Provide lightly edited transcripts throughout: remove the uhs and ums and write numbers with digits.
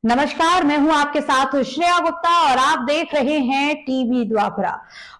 नमस्कार, मैं हूं आपके साथ श्रेया गुप्ता और आप देख रहे हैं टीवी द्वापरा।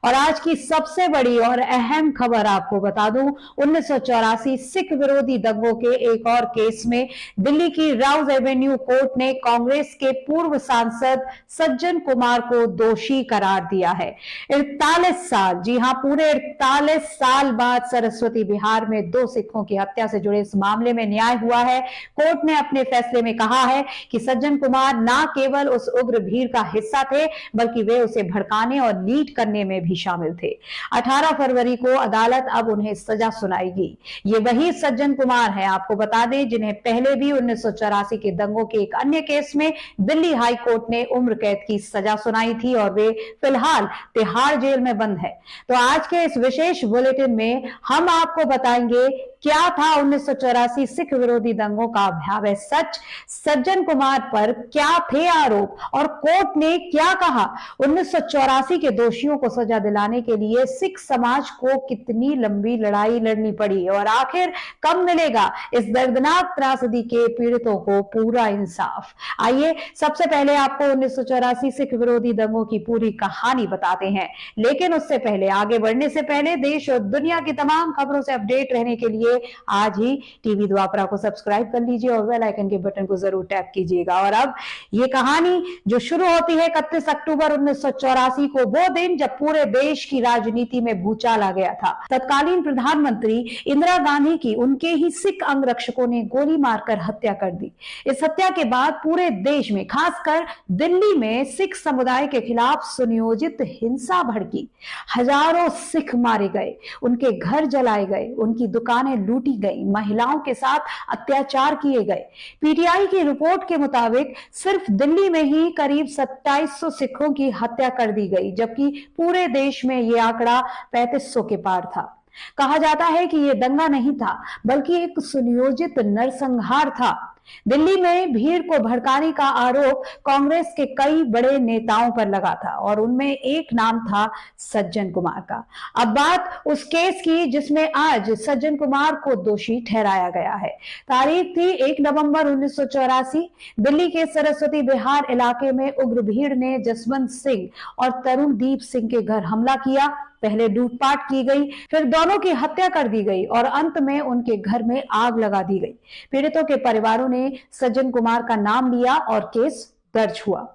और आज की सबसे बड़ी और अहम खबर आपको बता दूं, 1984 सिख विरोधी दंगों के एक और केस में दिल्ली की राउज एवेन्यू कोर्ट ने कांग्रेस के पूर्व सांसद सज्जन कुमार को दोषी करार दिया है। 48 साल, जी हां, पूरे 48 साल बाद सरस्वती बिहार में 2 सिखों की हत्या से जुड़े इस मामले में न्याय हुआ है। कोर्ट ने अपने फैसले में कहा है कि सज्जन कुमार ना केवल उस उग्र भीड़ का हिस्सा थे, बल्कि वे उसे भड़काने और लीड करने में भी शामिल थे। 18 फरवरी को अदालत अब उन्हें सजा सुनाएगी। ये वही सज्जन कुमार हैं, आपको बता दें, जिन्हें पहले भी 1984 के दंगों के एक अन्य केस में दिल्ली हाई कोर्ट ने उम्र कैद की सजा सुनाई थी और वे फिलहाल तिहाड़ जेल में बंद है। तो आज के इस विशेष बुलेटिन में हम आपको बताएंगे क्या था 1984 सिख विरोधी दंगों का भयावह सच, सज्जन कुमार पर क्या थे आरोप और कोर्ट ने क्या कहा, 1984 के दोषियों को सजा दिलाने के लिए सिख समाज को कितनी लंबी लड़ाई लड़नी पड़ी और आखिर कब मिलेगा इस दर्दनाक त्रासदी के पीड़ितों को पूरा इंसाफ। आइए सबसे पहले आपको 1984 सिख विरोधी दंगों की पूरी कहानी बताते हैं, लेकिन उससे पहले, आगे बढ़ने से पहले, देश और दुनिया की तमाम खबरों से अपडेट रहने के लिए आज ही टीवी द्वापरा को सब्सक्राइब कर लीजिए और बेल आइकन के बटन को जरूर टैप कीजिएगा। और अब ये कहानी जो शुरू होती है 31 अक्टूबर 1984 को, वो दिन जब पूरे देश की राजनीति में भूचाल आ गया था। तत्कालीन प्रधानमंत्री इंदिरा गांधी की उनके ही सिख अंगरक्षकों ने गोली मारकर हत्या कर दी। इस हत्या के बाद पूरे देश में, खासकर दिल्ली में, सिख समुदाय के खिलाफ सुनियोजित हिंसा भड़की। हजारों सिख मारे गए, उनके घर जलाए गए, उनकी दुकानें लूटी गई, महिलाओं के साथ अत्याचार किए गए। पीटीआई की रिपोर्ट के मुताबिक सिर्फ दिल्ली में ही करीब 2700 सिखों की हत्या कर दी गई, जबकि पूरे देश में यह आंकड़ा 3500 के पार था। कहा जाता है कि यह दंगा नहीं था, बल्कि एक सुनियोजित नरसंहार था। दिल्ली में भीड़ को भड़काने का आरोप कांग्रेस के कई बड़े नेताओं पर लगा था और उनमें एक नाम था सज्जन कुमार का। अब बात उस केस की जिसमें आज सज्जन कुमार को दोषी ठहराया गया है। तारीख थी 1 नवंबर 1984। दिल्ली के सरस्वती बिहार इलाके में उग्र भीड़ ने जसवंत सिंह और तरुणदीप सिंह के घर हमला किया। पहले लूटपाट की गई, फिर दोनों की हत्या कर दी गई और अंत में उनके घर में आग लगा दी गई। पीड़ितों के परिवारों ने सज्जन कुमार का नाम लिया और केस दर्ज हुआ,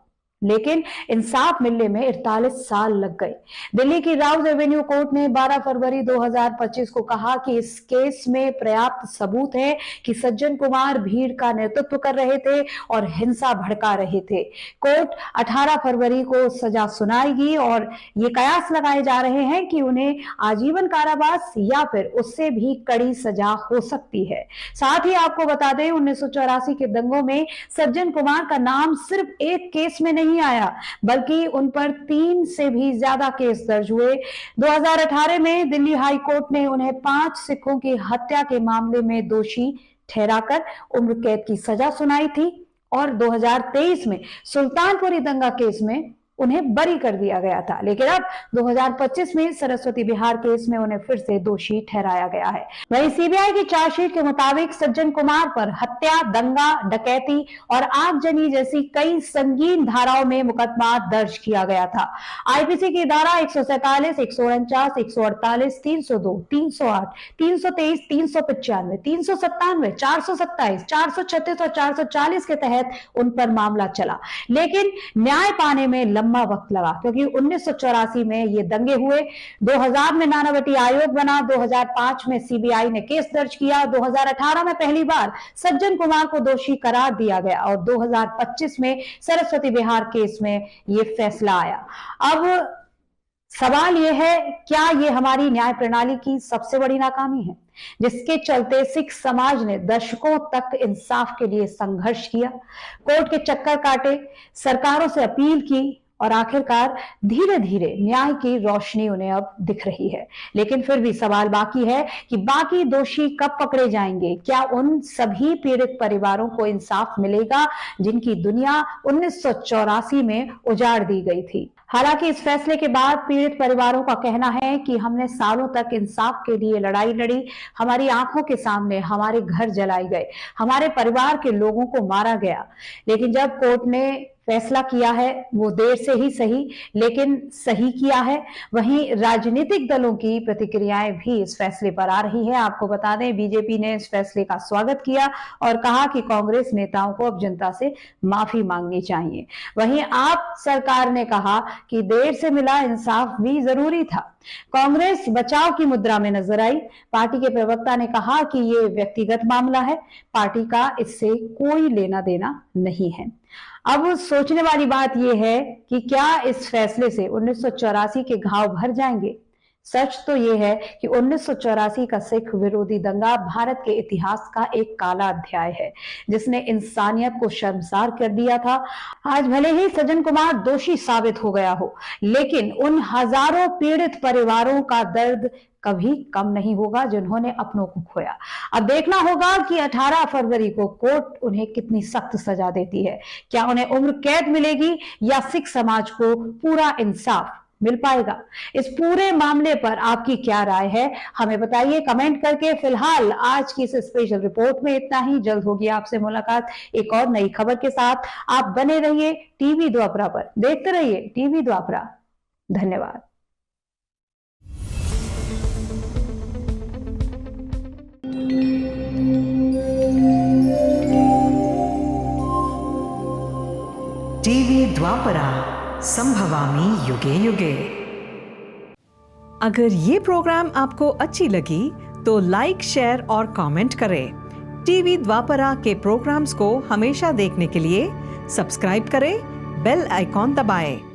लेकिन इंसाफ मिलने में 48 साल लग गए। दिल्ली की राउज एवेन्यू कोर्ट ने 12 फरवरी 2025 को कहा कि इस केस में पर्याप्त सबूत है कि सज्जन कुमार भीड़ का नेतृत्व कर रहे थे और हिंसा भड़का रहे थे। कोर्ट 18 फरवरी को सजा सुनाएगी और ये कयास लगाए जा रहे हैं कि उन्हें आजीवन कारावास या फिर उससे भी कड़ी सजा हो सकती है। साथ ही आपको बता दें, 1984 के दंगों में सज्जन कुमार का नाम सिर्फ एक केस में नहीं आया, बल्कि उन पर 3 से भी ज्यादा केस दर्ज हुए। 2018 में दिल्ली हाई कोर्ट ने उन्हें 5 सिखों की हत्या के मामले में दोषी ठहराकर उम्र कैद की सजा सुनाई थी और 2023 में सुल्तानपुरी दंगा केस में उन्हें बरी कर दिया गया था, लेकिन अब 2025 में सरस्वती बिहार केस में उन्हें फिर से दोषी ठहराया गया है। वहीं सीबीआई की चार्जशीट के मुताबिक सज्जन कुमार पर हत्या, दंगा, डकैती और आगजनी जैसी कई संगीन धाराओं में मुकदमा दर्ज किया गया था। आईपीसी की धारा 147, 149, 148, 302, 308, 323, 395, 397, 427, 436 और 440 के तहत उन पर मामला चला, लेकिन न्याय पाने में लंबा वक्त लगा, क्योंकि 1984 में ये दंगे हुए, 2000 में नानावटी आयोग बना, 2005 में सीबीआई ने केस दर्ज किया, 2018 में पहली बार सज्जन कुमार को दोषी करार दिया गया और 2025 में सरस्वती बिहार केस में ये फैसला आया। अब सवाल यह है, क्या ये हमारी न्याय प्रणाली की सबसे बड़ी नाकामी है, जिसके चलते सिख समाज ने दशकों तक इंसाफ के लिए संघर्ष किया, कोर्ट के चक्कर काटे, सरकारों से अपील की और आखिरकार धीरे धीरे न्याय की रोशनी उन्हें अब दिख रही है। लेकिन फिर भी सवाल बाकी है कि बाकी दोषी कब पकड़े जाएंगे? क्या उन सभी पीड़ित परिवारों को इंसाफ मिलेगा जिनकी दुनिया 1984 में उजाड़ दी गई थी? हालांकि इस फैसले के बाद पीड़ित परिवारों का कहना है कि हमने सालों तक इंसाफ के लिए लड़ाई लड़ी, हमारी आंखों के सामने हमारे घर जलाए गए, हमारे परिवार के लोगों को मारा गया। लेकिन जब कोर्ट ने फैसला किया है, वो देर से ही सही लेकिन सही किया है। वहीं राजनीतिक दलों की प्रतिक्रियाएं भी इस फैसले पर आ रही है। आपको बता दें, बीजेपी ने इस फैसले का स्वागत किया और कहा कि कांग्रेस नेताओं को अब जनता से माफी मांगनी चाहिए। वहीं आप सरकार ने कहा कि देर से मिला इंसाफ भी जरूरी था। कांग्रेस बचाव की मुद्रा में नजर आई। पार्टी के प्रवक्ता ने कहा कि ये व्यक्तिगत मामला है, पार्टी का इससे कोई लेना देना नहीं है। अब सोचने वाली बात यह है कि क्या इस फैसले से 1984 के घाव भर जाएंगे? सच तो यह है कि 1984 का सिख विरोधी दंगा भारत के इतिहास का एक काला अध्याय है, जिसने इंसानियत को शर्मसार कर दिया था। आज भले ही सज्जन कुमार दोषी साबित हो गया हो, लेकिन उन हजारों पीड़ित परिवारों का दर्द कभी कम नहीं होगा जिन्होंने अपनों को खोया। अब देखना होगा कि 18 फरवरी को कोर्ट उन्हें कितनी सख्त सजा देती है। क्या उन्हें उम्र कैद मिलेगी या सिख समाज को पूरा इंसाफ मिल पाएगा? इस पूरे मामले पर आपकी क्या राय है, हमें बताइए कमेंट करके। फिलहाल आज की इस स्पेशल रिपोर्ट में इतना ही। जल्द होगी आपसे मुलाकात एक और नई खबर के साथ। आप बने रहिए टीवी द्वापरा पर, देखते रहिए टीवी द्वापरा। धन्यवाद। टीवी द्वापरा, संभवामि युगे युगे। अगर ये प्रोग्राम आपको अच्छी लगी तो लाइक, शेयर और कमेंट करें। टीवी द्वापरा के प्रोग्राम्स को हमेशा देखने के लिए सब्सक्राइब करें, बेल आइकॉन दबाएं।